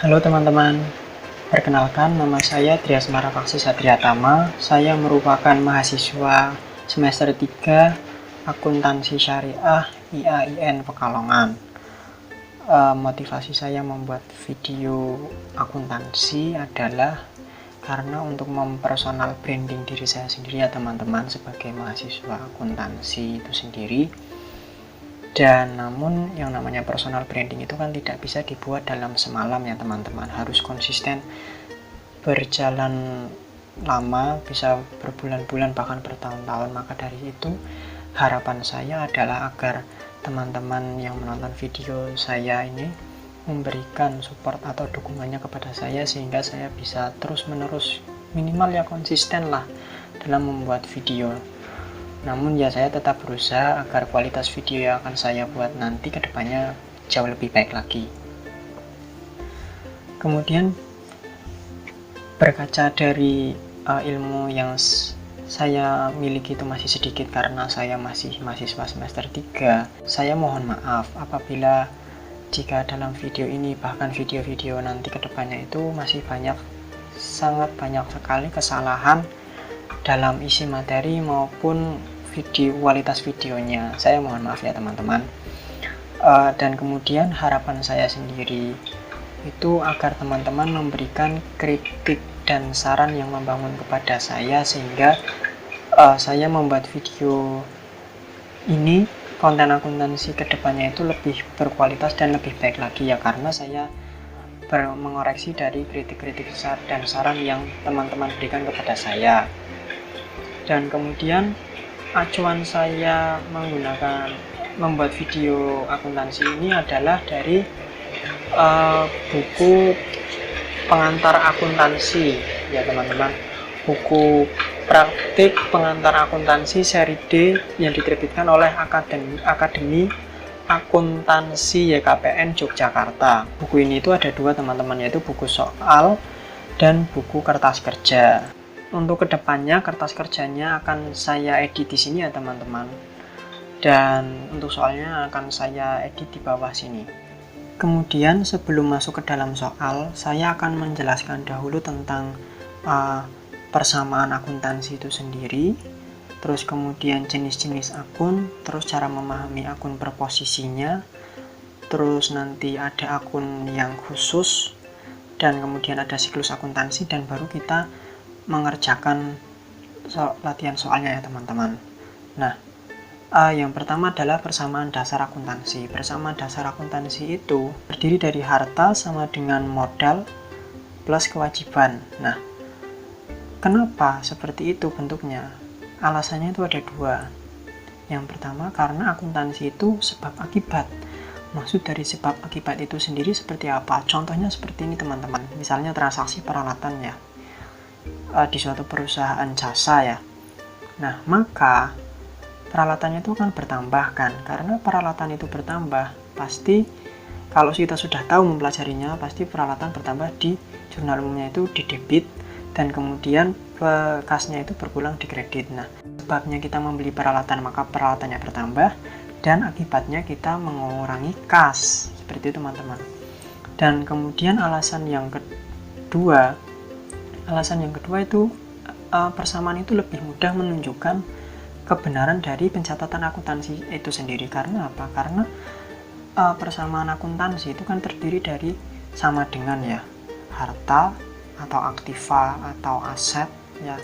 Halo teman-teman, perkenalkan nama saya Trias Maravaksi Satriatama. Saya merupakan mahasiswa semester 3 Akuntansi Syariah IAIN Pekalongan. Motivasi saya membuat video akuntansi adalah karena untuk mempersonal branding diri saya sendiri ya teman-teman, sebagai mahasiswa akuntansi itu sendiri. Dan namun yang namanya personal branding itu kan tidak bisa dibuat dalam semalam ya teman-teman, harus konsisten berjalan lama, bisa berbulan-bulan bahkan bertahun-tahun. Maka dari itu harapan saya adalah agar teman-teman yang menonton video saya ini memberikan support atau dukungannya kepada saya, sehingga saya bisa terus-menerus minimal ya konsisten lah dalam membuat video. Namun ya saya tetap berusaha agar kualitas video yang akan saya buat nanti kedepannya jauh lebih baik lagi. Kemudian berkaca dari ilmu yang saya miliki itu masih sedikit karena saya masih mahasiswa semester 3, saya mohon maaf apabila jika dalam video ini bahkan video-video nanti kedepannya itu masih sangat banyak sekali kesalahan dalam isi materi maupun kualitas videonya. Saya mohon maaf ya teman-teman. Dan kemudian harapan saya sendiri itu agar teman-teman memberikan kritik dan saran yang membangun kepada saya, sehingga saya membuat video ini, konten akuntansi kedepannya itu lebih berkualitas dan lebih baik lagi ya, karena saya mengoreksi dari kritik-kritik dan saran yang teman-teman berikan kepada saya. Dan kemudian acuan saya membuat video akuntansi ini adalah dari buku pengantar akuntansi ya teman-teman, buku praktik pengantar akuntansi seri D yang diterbitkan oleh Akademi Akuntansi YKPN Yogyakarta. Buku ini itu ada dua teman-teman, yaitu buku soal dan buku kertas kerja. Untuk kedepannya kertas kerjanya akan saya edit di sini ya teman-teman, dan untuk soalnya akan saya edit di bawah sini. Kemudian sebelum masuk ke dalam soal, saya akan menjelaskan dahulu tentang persamaan akuntansi itu sendiri, terus kemudian jenis-jenis akun, terus cara memahami akun per posisinya, terus nanti ada akun yang khusus, dan kemudian ada siklus akuntansi, dan baru kita mengerjakan latihan soalnya ya teman-teman. Nah, yang pertama adalah persamaan dasar akuntansi. Persamaan dasar akuntansi itu terdiri dari harta sama dengan modal plus kewajiban. Nah, kenapa seperti itu bentuknya? Alasannya itu ada dua. Yang pertama, karena akuntansi itu sebab akibat. Maksud dari sebab akibat itu sendiri seperti apa? Contohnya seperti ini teman-teman. Misalnya transaksi peralatan ya, di suatu perusahaan jasa ya. Nah, maka peralatannya itu akan bertambah kan. Karena peralatan itu bertambah, pasti kalau kita sudah tahu mempelajarinya, pasti peralatan bertambah di jurnal umumnya itu di debit, dan kemudian kasnya itu berpulang di kredit. Nah, sebabnya kita membeli peralatan, maka peralatannya bertambah, dan akibatnya kita mengurangi kas. Seperti itu teman-teman. Dan kemudian alasan yang kedua itu persamaan itu lebih mudah menunjukkan kebenaran dari pencatatan akuntansi itu sendiri. Karena apa? Karena persamaan akuntansi itu kan terdiri dari sama dengan ya, harta atau aktiva atau aset ya,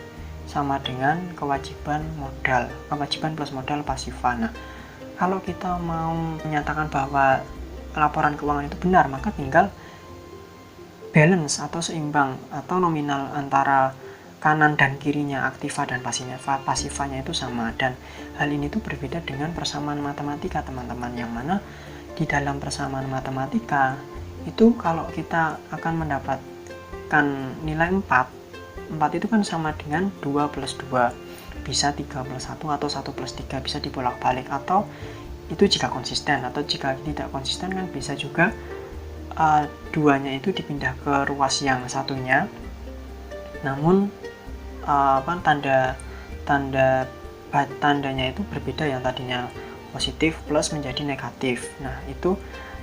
sama dengan kewajiban plus modal pasifa. Nah, kalau kita mau menyatakan bahwa laporan keuangan itu benar, maka tinggal balance atau seimbang atau nominal antara kanan dan kirinya, aktiva dan pasifanya itu sama. Dan hal ini tuh berbeda dengan persamaan matematika teman-teman, yang mana di dalam persamaan matematika itu kalau kita akan mendapatkan nilai 4 itu kan sama dengan 2 plus 2, bisa 3 plus 1 atau 1 plus 3, bisa dibolak-balik, atau itu jika konsisten, atau jika tidak konsisten kan bisa juga duanya itu dipindah ke ruas yang satunya, namun tandanya itu berbeda, yang tadinya positif plus menjadi negatif. Nah, itu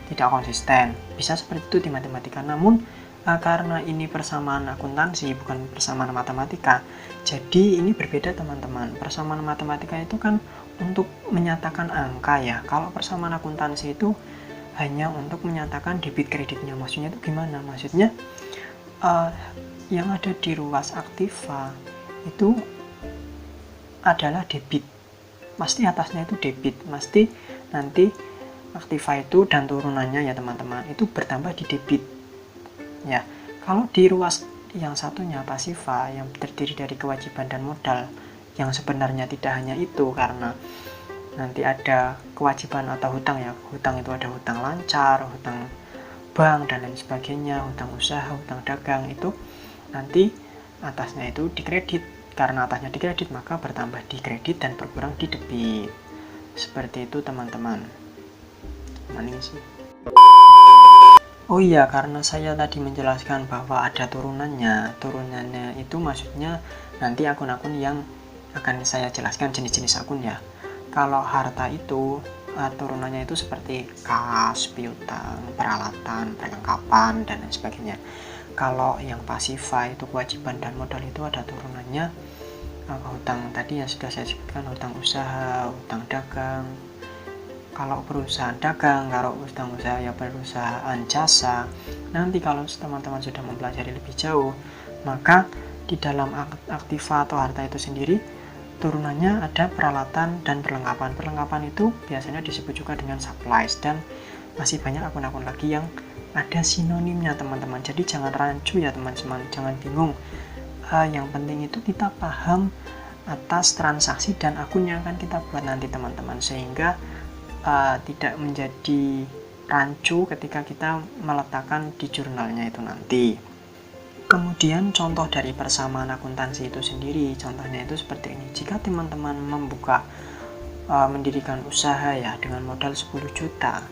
tidak konsisten. Bisa seperti itu di matematika. Namun Karena ini persamaan akuntansi bukan persamaan matematika, jadi ini berbeda teman-teman. Persamaan matematika itu kan untuk menyatakan angka ya, kalau persamaan akuntansi itu hanya untuk menyatakan debit kreditnya. Maksudnya itu gimana? Maksudnya yang ada di ruas aktiva itu adalah debit, pasti atasnya itu debit, pasti nanti aktiva itu dan turunannya ya teman-teman itu bertambah di debit ya. Kalau di ruas yang satunya pasiva yang terdiri dari kewajiban dan modal, yang sebenarnya tidak hanya itu, karena nanti ada kewajiban atau hutang ya, hutang itu ada hutang lancar, hutang bank dan lain sebagainya, hutang usaha, hutang dagang, itu nanti atasnya itu dikredit. Karena atasnya dikredit maka bertambah di kredit dan berkurang di debit. Seperti itu teman-teman. Ini sih. Oh iya, karena saya tadi menjelaskan bahwa ada turunannya. Turunannya itu maksudnya nanti akun-akun yang akan saya jelaskan jenis-jenis akun ya. Kalau harta itu turunannya itu seperti kas, piutang, peralatan, perlengkapan dan lain sebagainya. Kalau yang pasifa itu kewajiban dan modal itu ada turunannya. Hutang tadi yang sudah saya sebutkan, hutang usaha, hutang dagang. Kalau perusahaan dagang, kalau hutang usaha ya perusahaan jasa. Nanti kalau teman-teman sudah mempelajari lebih jauh, maka di dalam aktiva atau harta itu sendiri turunannya ada peralatan dan perlengkapan. Perlengkapan itu biasanya disebut juga dengan supplies, dan masih banyak akun-akun lagi yang ada sinonimnya teman-teman. Jadi jangan rancu ya teman-teman, jangan bingung. Yang penting itu kita paham atas transaksi dan akun yang akan kita buat nanti teman-teman, sehingga tidak menjadi rancu ketika kita meletakkan di jurnalnya itu nanti. Kemudian contoh dari persamaan akuntansi itu sendiri, contohnya itu seperti ini. Jika teman-teman membuka mendirikan usaha ya dengan modal 10 juta,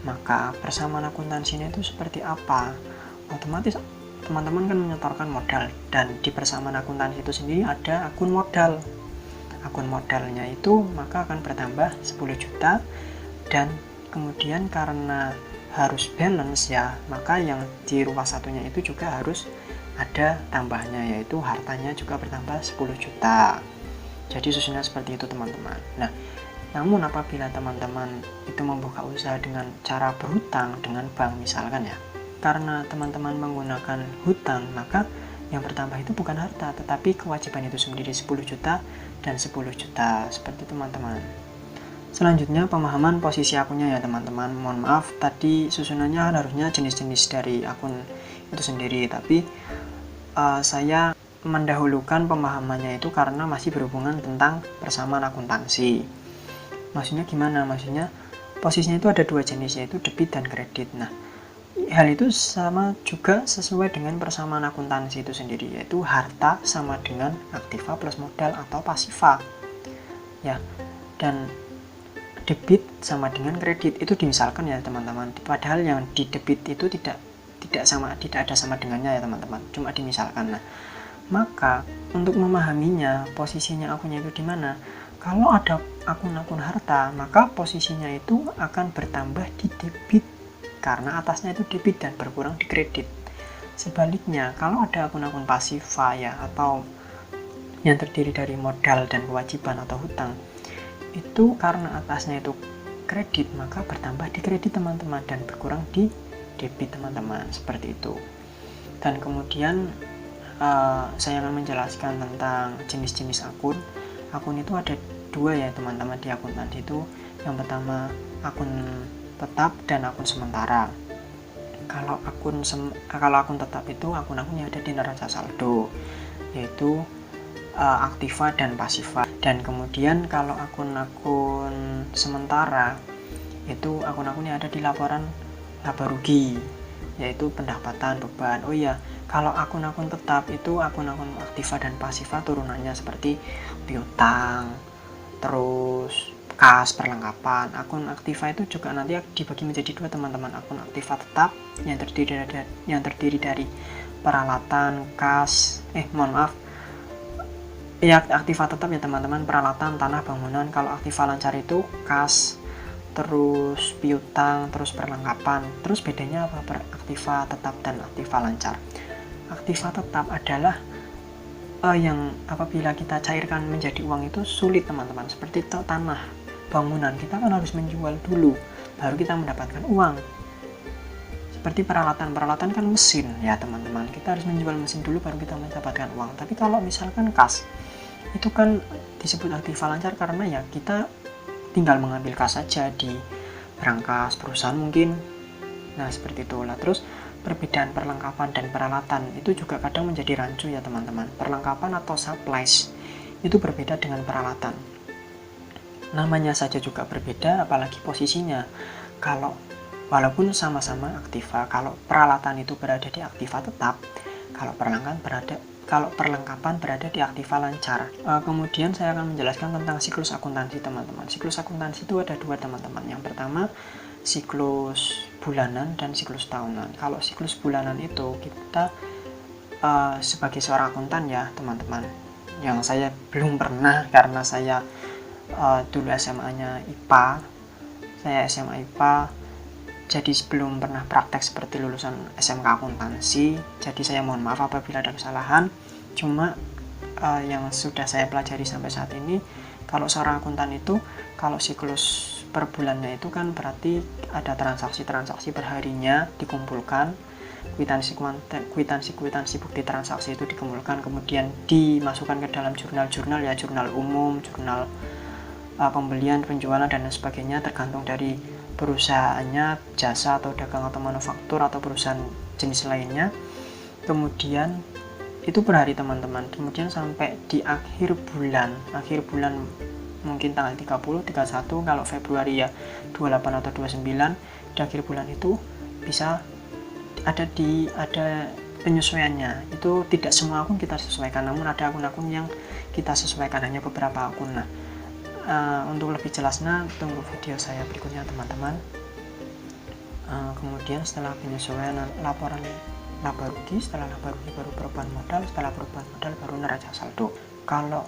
maka persamaan akuntansinya itu seperti apa? Otomatis teman-teman kan menyetorkan modal, dan di persamaan akuntansi itu sendiri ada akun modal. Akun modalnya itu maka akan bertambah 10 juta, dan kemudian karena harus balance ya, maka yang di ruas satunya itu juga harus ada tambahnya, yaitu hartanya juga bertambah 10 juta. Jadi susunnya seperti itu teman-teman. Nah, namun apabila teman-teman itu membuka usaha dengan cara berhutang dengan bank misalkan ya, karena teman-teman menggunakan hutang, maka yang bertambah itu bukan harta, tetapi kewajiban itu sendiri 10 juta dan 10 juta, seperti teman-teman. Selanjutnya pemahaman posisi akunnya ya teman-teman. Mohon maaf tadi susunannya harusnya jenis-jenis dari akun itu sendiri, tapi saya mendahulukan pemahamannya itu karena masih berhubungan tentang persamaan akuntansi. Maksudnya gimana? Maksudnya posisinya itu ada dua jenis, yaitu debit dan kredit. Nah, hal itu sama juga sesuai dengan persamaan akuntansi itu sendiri, yaitu harta sama dengan aktiva plus modal atau pasiva ya, dan debit sama dengan kredit itu dimisalkan ya teman-teman. Padahal yang di debit itu tidak ada sama dengannya ya teman-teman, cuma dimisalkan. Nah, maka untuk memahaminya posisinya akunnya itu di mana, kalau ada akun-akun harta maka posisinya itu akan bertambah di debit karena atasnya itu debit dan berkurang di kredit. Sebaliknya, kalau ada akun-akun pasiva ya, atau yang terdiri dari modal dan kewajiban atau hutang, itu karena atasnya itu kredit maka bertambah di kredit teman-teman dan berkurang di debit teman-teman, seperti itu. Dan kemudian saya akan menjelaskan tentang jenis-jenis akun. Akun itu ada dua ya teman-teman di akuntansi itu. Yang pertama akun tetap dan akun sementara. Kalau akun tetap itu akun-akun yang ada di neraca saldo, yaitu aktiva dan pasiva. Dan kemudian kalau akun-akun sementara itu akun-akun yang ada di laporan laba rugi, yaitu pendapatan, beban. Oh iya, kalau akun-akun tetap itu akun-akun aktiva dan pasiva turunannya seperti piutang, terus kas, perlengkapan. Akun aktiva itu juga nanti dibagi menjadi dua teman-teman. Akun aktiva tetap yang terdiri dari peralatan, kas, aktiva tetap ya teman-teman, peralatan, tanah, bangunan. Kalau aktiva lancar itu kas, terus piutang, terus perlengkapan. Terus bedanya apa? Aktiva tetap dan aktiva lancar. Aktiva tetap adalah yang apabila kita cairkan menjadi uang itu sulit teman-teman. Seperti tanah, bangunan, kita kan harus menjual dulu baru kita mendapatkan uang. Seperti peralatan kan mesin ya teman-teman, kita harus menjual mesin dulu baru kita mendapatkan uang. Tapi kalau misalkan kas, itu kan disebut aktiva lancar karena ya kita tinggal mengambil kas saja di berangkas perusahaan mungkin. Nah seperti itulah. Terus perbedaan perlengkapan dan peralatan itu juga kadang menjadi rancu ya teman-teman. Perlengkapan atau supplies itu berbeda dengan peralatan, namanya saja juga berbeda, apalagi posisinya. Kalau walaupun sama-sama aktiva, kalau peralatan itu berada di aktiva tetap, kalau perlengkapan berada di aktiva lancar. Kemudian saya akan menjelaskan tentang siklus akuntansi teman-teman. Siklus akuntansi itu ada dua teman-teman. Yang pertama siklus bulanan dan siklus tahunan. Kalau siklus bulanan itu kita sebagai seorang akuntan ya teman-teman, yang saya belum pernah karena saya dulu SMA-nya IPA, saya SMA IPA, jadi belum pernah praktek seperti lulusan SMK akuntansi. Jadi saya mohon maaf apabila ada kesalahan. Cuma yang sudah saya pelajari sampai saat ini, kalau seorang akuntan itu kalau siklus per bulannya itu kan berarti ada transaksi perharinya dikumpulkan, kwitansi bukti transaksi itu dikumpulkan, kemudian dimasukkan ke dalam jurnal ya, jurnal umum, jurnal pembelian, penjualan dan sebagainya, tergantung dari perusahaannya, jasa atau dagang atau manufaktur atau perusahaan jenis lainnya. Kemudian itu per hari teman-teman. Kemudian sampai di akhir bulan mungkin tanggal 30, 31, kalau Februari ya 28 atau 29, di akhir bulan itu bisa ada penyesuaiannya. Itu tidak semua akun kita sesuaikan, namun ada akun-akun yang kita sesuaikan, hanya beberapa akun. Nah, untuk lebih jelasnya tunggu video saya berikutnya teman-teman. Kemudian setelah penyesuaian laporan laba rugi, setelah laba rugi baru perubahan modal, setelah perubahan modal baru neraca saldo. Kalau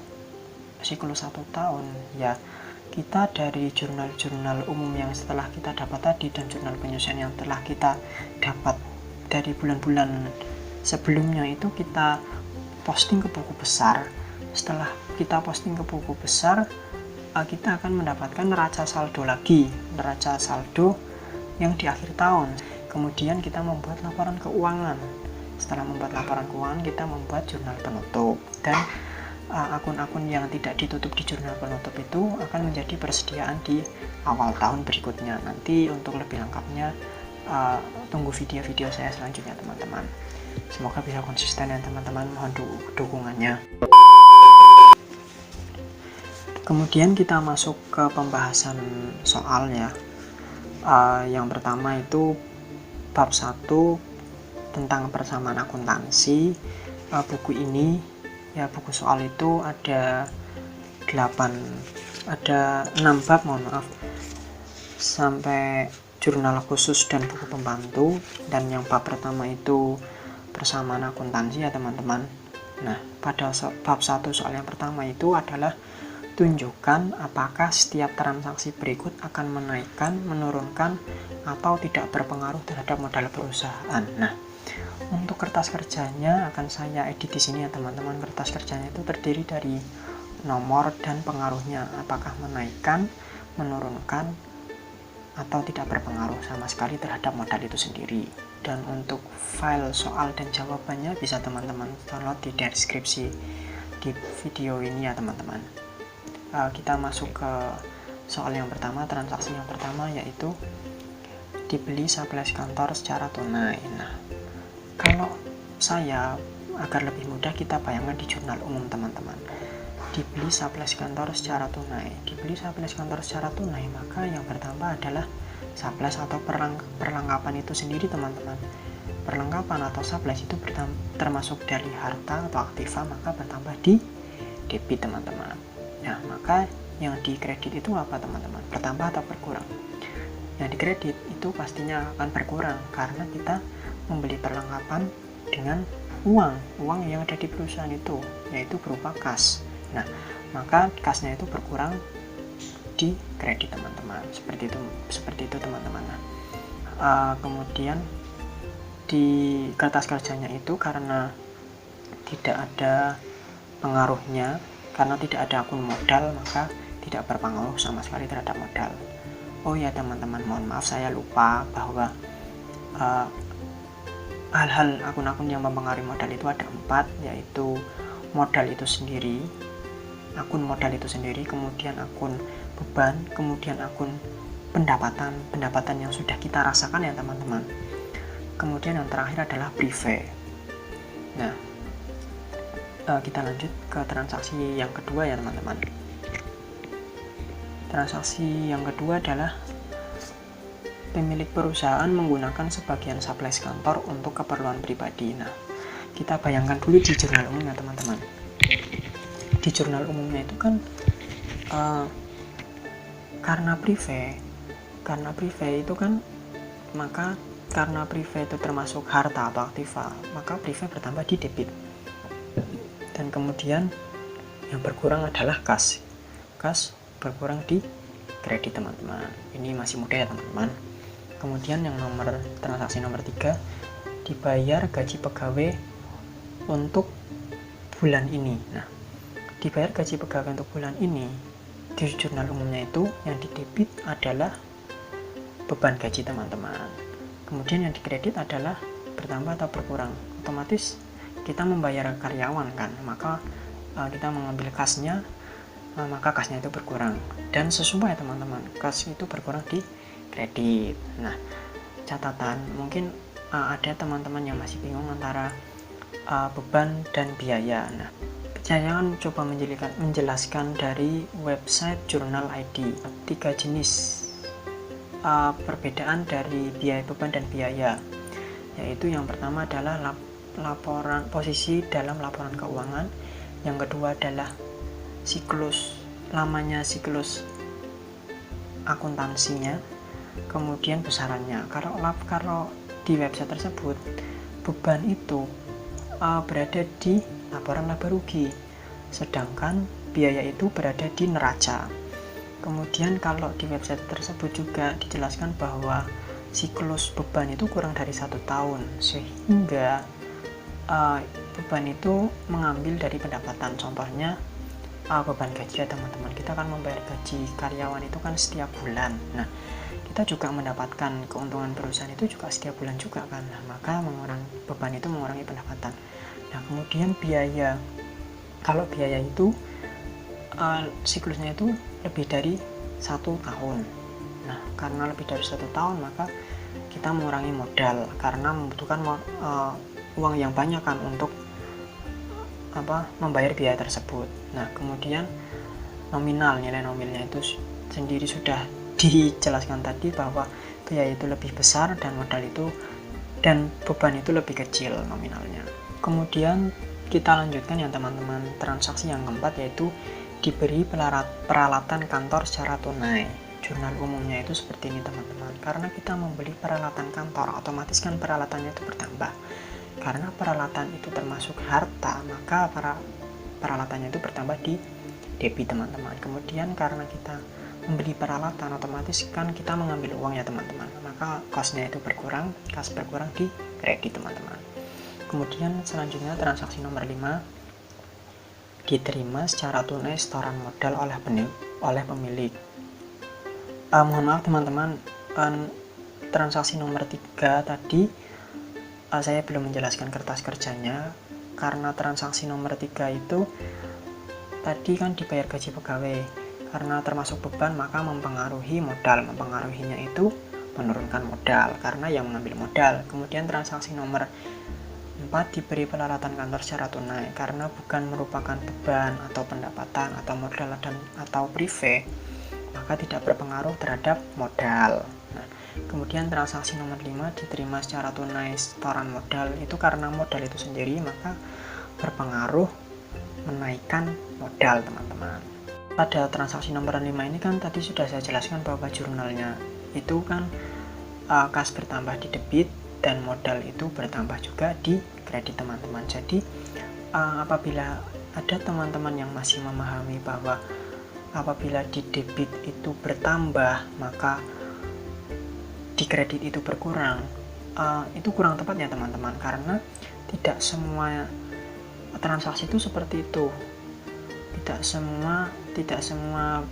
siklus 1 tahun ya kita dari jurnal-jurnal umum yang setelah kita dapat tadi dan jurnal penyesuaian yang telah kita dapat dari bulan-bulan sebelumnya itu kita posting ke buku besar. Setelah kita posting ke buku besar, kita akan mendapatkan neraca saldo lagi, neraca saldo yang di akhir tahun. Kemudian kita membuat laporan keuangan. Setelah membuat laporan keuangan, kita membuat jurnal penutup, dan akun-akun yang tidak ditutup di jurnal penutup itu akan menjadi persediaan di awal tahun berikutnya. Nanti untuk lebih lengkapnya tunggu video-video saya selanjutnya teman-teman. Semoga bisa konsisten ya teman-teman, mohon dukungannya. Kemudian kita masuk ke pembahasan soal ya. Yang pertama itu bab 1 tentang persamaan akuntansi. Buku ini ya, buku soal itu ada 6 bab, mohon maaf, sampai jurnal khusus dan buku pembantu. Dan yang bab pertama itu persamaan akuntansi ya teman-teman. Nah, pada bab 1 soal yang pertama itu adalah tunjukkan apakah setiap transaksi berikut akan menaikkan, menurunkan, atau tidak berpengaruh terhadap modal perusahaan. Nah, untuk kertas kerjanya akan saya edit di sini ya teman-teman. Kertas kerjanya itu terdiri dari nomor dan pengaruhnya, apakah menaikkan, menurunkan, atau tidak berpengaruh sama sekali terhadap modal itu sendiri. Dan untuk file soal dan jawabannya bisa teman-teman download di deskripsi di video ini ya teman-teman. Kita masuk ke soal yang pertama, transaksi yang pertama, yaitu dibeli supplies kantor secara tunai. Nah, kalau saya agar lebih mudah kita bayangkan di jurnal umum teman-teman. Dibeli supplies kantor secara tunai. Dibeli supplies kantor secara tunai, maka yang pertama adalah supplies atau perlengkapan itu sendiri teman-teman. Perlengkapan atau supplies itu termasuk dari harta atau aktiva, maka bertambah di debit teman-teman. Nah, maka yang di kredit itu apa teman-teman? Bertambah atau berkurang? Yang di kredit itu pastinya akan berkurang karena kita membeli perlengkapan dengan uang yang ada di perusahaan itu, yaitu berupa kas. Nah, maka kasnya itu berkurang di kredit teman-teman. Seperti itu teman-teman. Kemudian di kertas kerjanya itu karena tidak ada pengaruhnya, karena tidak ada akun modal, maka tidak berpengaruh sama sekali terhadap modal. Oh ya teman-teman, mohon maaf saya lupa bahwa hal-hal akun-akun yang mempengaruhi modal itu ada 4, yaitu modal itu sendiri, akun modal itu sendiri, kemudian akun beban, kemudian akun pendapatan yang sudah kita rasakan ya teman-teman, kemudian yang terakhir adalah privé. Nah, kita lanjut ke transaksi yang kedua ya teman-teman. Transaksi yang kedua adalah pemilik perusahaan menggunakan sebagian surplus kantor untuk keperluan pribadi. Nah, kita bayangkan dulu di jurnal umumnya teman-teman. Di jurnal umumnya itu kan karena privé itu kan, maka karena privé itu termasuk harta atau aktiva, maka privé bertambah di debit. Dan kemudian yang berkurang adalah kas berkurang di kredit teman-teman. Ini masih mudah ya teman-teman. Kemudian yang transaksi nomor 3, dibayar gaji pegawai untuk bulan ini. Nah, dibayar gaji pegawai untuk bulan ini, di jurnal umumnya itu yang didebit adalah beban gaji teman-teman. Kemudian yang dikredit adalah bertambah atau berkurang. Otomatis kita membayar karyawan kan, maka kita mengambil kasnya, maka kasnya itu berkurang. Dan sesuai teman-teman, kas itu berkurang di kredit. Nah, catatan, mungkin ada teman-teman yang masih bingung antara beban dan biaya. Nah, saya akan coba menjelaskan dari website Journal ID 3 jenis perbedaan dari biaya beban dan biaya, yaitu yang pertama adalah laporan posisi dalam laporan keuangan, yang kedua adalah lamanya siklus akuntansinya, kemudian besarannya. Kalau di website tersebut beban itu berada di laporan laba rugi, sedangkan biaya itu berada di neraca. Kemudian kalau di website tersebut juga dijelaskan bahwa siklus beban itu kurang dari 1 tahun, sehingga beban itu mengambil dari pendapatan. Contohnya beban gaji ya teman-teman, kita kan membayar gaji karyawan itu kan setiap bulan. Nah, kita juga mendapatkan keuntungan perusahaan itu juga setiap bulan juga kan. Nah, maka beban itu mengurangi pendapatan. Nah, kemudian biaya, kalau biaya itu siklusnya itu lebih dari 1 tahun. Nah, karena lebih dari 1 tahun, maka kita mengurangi modal karena membutuhkan uang yang banyak kan untuk membayar biaya tersebut. Nah, kemudian nilai nominalnya itu sendiri sudah dijelaskan tadi bahwa biaya itu lebih besar dan beban itu lebih kecil nominalnya. Kemudian kita lanjutkan ya teman-teman, transaksi yang keempat yaitu diberi peralatan kantor secara tunai. Jurnal umumnya itu seperti ini teman-teman. Karena kita membeli peralatan kantor, otomatis kan peralatannya itu bertambah. Karena peralatan itu termasuk harta, maka peralatannya itu bertambah di debit teman-teman. Kemudian karena kita membeli peralatan, otomatis kan kita mengambil uang ya teman-teman, maka cost-nya itu berkurang, kas berkurang di kredit teman-teman. Kemudian selanjutnya transaksi nomor 5, diterima secara tunai setoran modal oleh pemilik. Mohon maaf teman-teman, transaksi nomor 3 tadi saya belum menjelaskan kertas kerjanya, karena transaksi nomor 3 itu tadi kan dibayar gaji pegawai, karena termasuk beban maka mempengaruhi modal. Mempengaruhinya itu menurunkan modal karena yang mengambil modal. Kemudian transaksi nomor 4, diberi peralatan kantor secara tunai, karena bukan merupakan beban atau pendapatan atau modal atau privé, maka tidak berpengaruh terhadap modal. Nah, kemudian transaksi nomor 5, diterima secara tunai setoran modal, itu karena modal itu sendiri maka berpengaruh menaikkan modal teman-teman. Pada transaksi nomor 5 ini kan tadi sudah saya jelaskan bahwa jurnalnya itu kan kas bertambah di debit dan modal itu bertambah juga di kredit teman-teman. Jadi apabila ada teman-teman yang masih memahami bahwa apabila di debit itu bertambah maka di kredit itu berkurang, itu kurang tepat ya teman-teman, karena tidak semua transaksi itu seperti itu. Tidak semua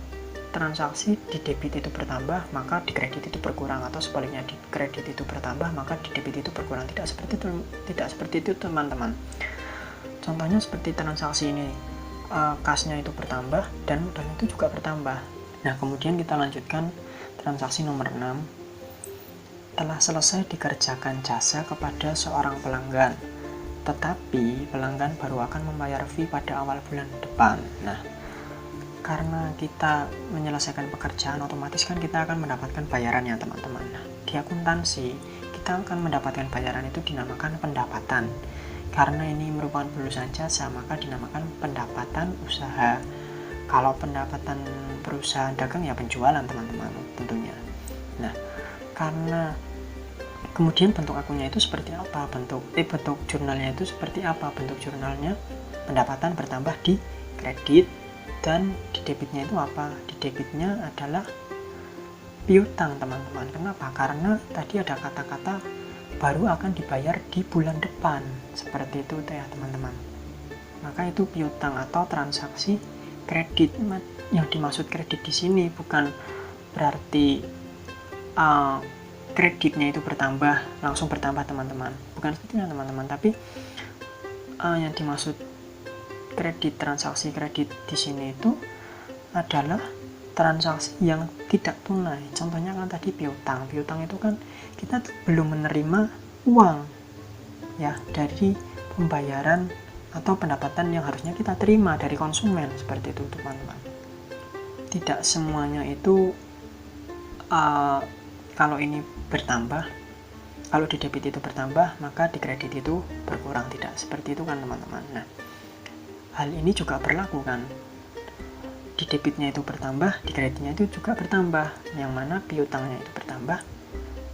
transaksi di debit itu bertambah maka di kredit itu berkurang, atau sebaliknya di kredit itu bertambah maka di debit itu berkurang. Tidak seperti itu teman-teman. Contohnya seperti transaksi ini, kasnya itu bertambah dan modal itu juga bertambah. Nah, kemudian kita lanjutkan transaksi nomor 6. Telah selesai dikerjakan jasa kepada seorang pelanggan, tetapi pelanggan baru akan membayar fee pada awal bulan depan. Nah, karena kita menyelesaikan pekerjaan, otomatis kan kita akan mendapatkan bayaran ya teman-teman. Nah, di akuntansi kita akan mendapatkan bayaran itu dinamakan pendapatan. Karena ini merupakan lulusan jasa, maka dinamakan pendapatan usaha. Kalau pendapatan perusahaan dagang ya penjualan teman-teman tentunya. Nah, karena kemudian bentuk akunnya itu seperti apa, bentuk jurnalnya itu seperti apa, bentuk jurnalnya pendapatan bertambah di kredit, dan di debitnya itu apa, di debitnya adalah piutang teman-teman. Kenapa? Karena tadi ada kata-kata baru akan dibayar di bulan depan, seperti itu ya teman-teman. Maka itu piutang atau transaksi kredit. Yang dimaksud kredit di sini bukan berarti kreditnya itu langsung bertambah teman-teman, bukan seperti itu teman-teman, tapi yang dimaksud kredit, transaksi kredit di sini itu adalah transaksi yang tidak tunai. Contohnya kan tadi piutang itu kan kita belum menerima uang ya dari pembayaran atau pendapatan yang harusnya kita terima dari konsumen, seperti itu teman-teman. Tidak semuanya itu kalau ini bertambah, kalau di debit itu bertambah maka di kredit itu berkurang, tidak seperti itu kan teman-teman. Nah, hal ini juga berlaku kan, di debitnya itu bertambah, di kreditnya itu juga bertambah, yang mana piutangnya itu bertambah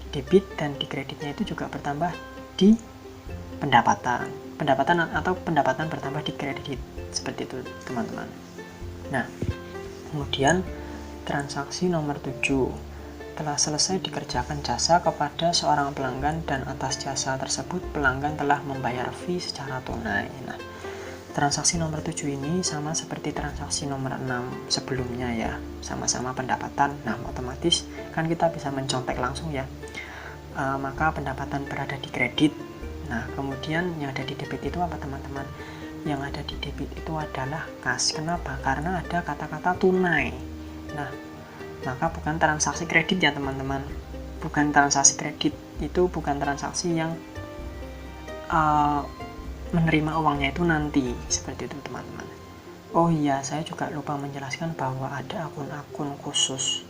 di debit dan di kreditnya itu juga bertambah di pendapatan atau pendapatan bertambah di kredit, seperti itu teman-teman. Nah, kemudian transaksi nomor 7. Telah selesai dikerjakan jasa kepada seorang pelanggan dan atas jasa tersebut pelanggan telah membayar fee secara tunai. Nah, transaksi nomor 7 ini sama seperti transaksi nomor 6 sebelumnya ya, sama-sama pendapatan. Nah, otomatis kan kita bisa mencontek langsung ya. Maka pendapatan berada di kredit. Nah, kemudian yang ada di debit itu apa teman-teman? Yang ada di debit itu adalah kas. Kenapa? Karena ada kata-kata tunai. Nah, maka bukan transaksi kredit ya teman-teman. Bukan transaksi kredit, itu bukan transaksi yang menerima uangnya itu nanti, seperti itu teman-teman. Oh iya, saya juga lupa menjelaskan bahwa ada akun-akun khusus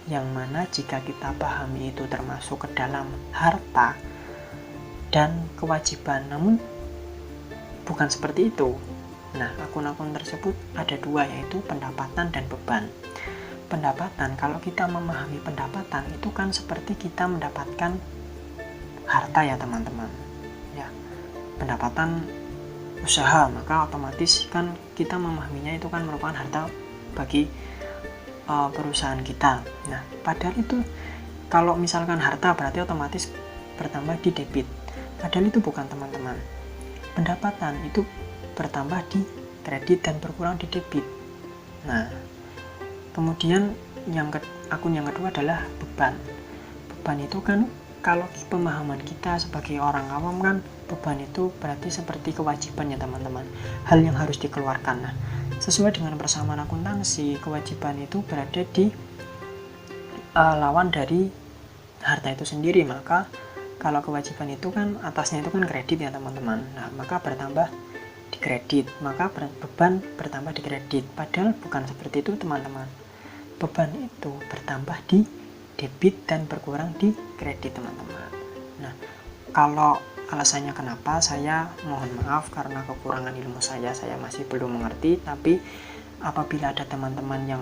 yang mana jika kita pahami itu termasuk ke dalam harta dan kewajiban, namun bukan seperti itu. Nah, akun-akun tersebut ada dua, yaitu pendapatan dan beban. Pendapatan, kalau kita memahami pendapatan itu kan seperti kita mendapatkan harta ya teman-teman ya, pendapatan usaha, maka otomatis kan kita memahaminya itu kan merupakan harta bagi perusahaan kita. Nah, padahal itu kalau misalkan harta berarti otomatis bertambah di debit, padahal itu bukan teman-teman. Pendapatan itu bertambah di kredit dan berkurang di debit. Nah, kemudian akun yang kedua adalah beban. Beban itu kan kalau pemahaman kita sebagai orang awam kan beban itu berarti seperti kewajiban ya teman-teman, hal yang harus dikeluarkan. Nah, sesuai dengan persamaan akuntansi, kewajiban itu berada di lawan dari harta itu sendiri. Maka kalau kewajiban itu kan atasnya itu kan kredit ya teman-teman. Nah, maka bertambah di kredit, maka beban bertambah di kredit. Padahal bukan seperti itu teman-teman. Beban itu bertambah di debit dan berkurang di kredit teman-teman. Nah, kalau alasannya kenapa, saya mohon maaf karena kekurangan ilmu saya masih belum mengerti. Tapi apabila ada teman-teman yang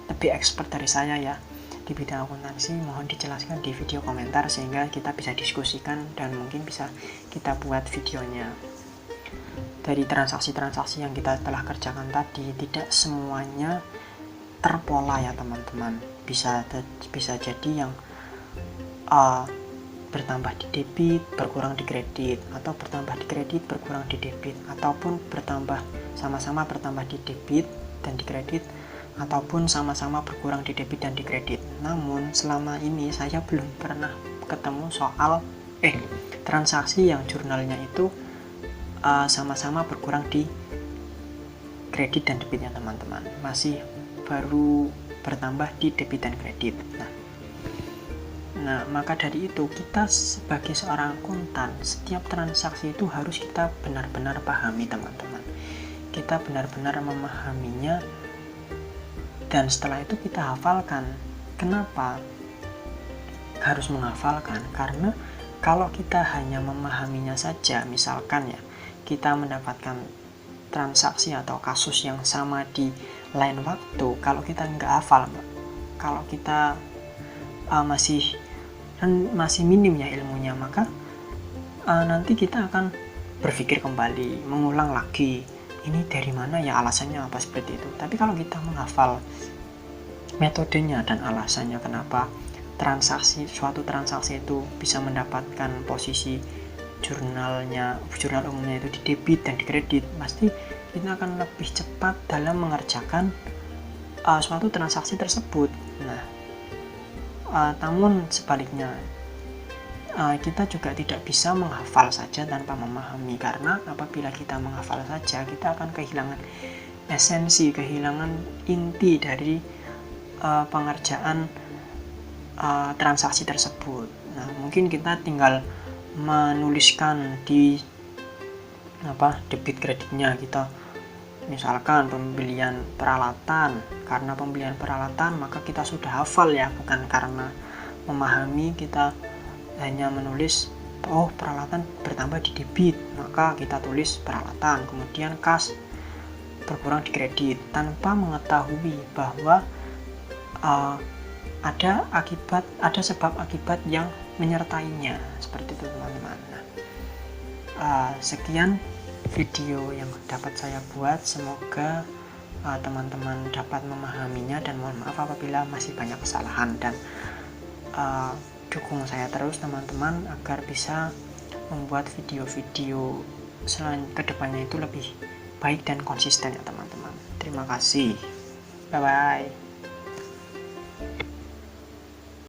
lebih expert dari saya ya di bidang akuntansi, mohon dijelaskan di video komentar sehingga kita bisa diskusikan dan mungkin bisa kita buat videonya. Dari transaksi-transaksi yang kita telah kerjakan tadi, tidak semuanya terpola ya teman-teman. Bisa jadi yang bertambah di debit berkurang di kredit, atau bertambah di kredit berkurang di debit, ataupun sama-sama bertambah di debit dan di kredit, ataupun sama-sama berkurang di debit dan di kredit. Namun selama ini saya belum pernah ketemu soal transaksi yang jurnalnya itu sama-sama berkurang di kredit dan debitnya teman-teman. Masih baru bertambah di debit dan kredit. Nah, maka dari itu kita sebagai seorang akuntan, setiap transaksi itu harus kita benar-benar pahami teman-teman. Kita benar-benar memahaminya, dan setelah itu kita hafalkan. Kenapa harus menghafalkan? Karena kalau kita hanya memahaminya saja, misalkan ya, kita mendapatkan transaksi atau kasus yang sama di lain waktu, kalau kita nggak hafal, kalau kita masih minim ya ilmunya, maka nanti kita akan berpikir kembali, mengulang lagi, ini dari mana ya, alasannya apa, seperti itu. Tapi kalau kita menghafal metodenya dan alasannya kenapa suatu transaksi itu bisa mendapatkan posisi jurnal umumnya itu di debit dan di kredit, pasti kita akan lebih cepat dalam mengerjakan suatu transaksi tersebut. Namun sebaliknya, kita juga tidak bisa menghafal saja tanpa memahami, karena apabila kita menghafal saja, kita akan kehilangan esensi, kehilangan inti dari pengerjaan transaksi tersebut. Nah, mungkin kita tinggal menuliskan di debit kreditnya kita, misalkan pembelian peralatan. Karena pembelian peralatan, maka kita sudah hafal ya, bukan karena memahami. Kita hanya menulis, peralatan bertambah di debit, maka kita tulis peralatan, kemudian kas berkurang di kredit, tanpa mengetahui bahwa ada sebab akibat yang menyertainya, seperti itu teman-teman. Sekian video yang dapat saya buat, semoga teman-teman dapat memahaminya, dan mohon maaf apabila masih banyak kesalahan, dan dukung saya terus teman-teman agar bisa membuat video-video kedepannya itu lebih baik dan konsisten ya teman-teman. Terima kasih, bye bye.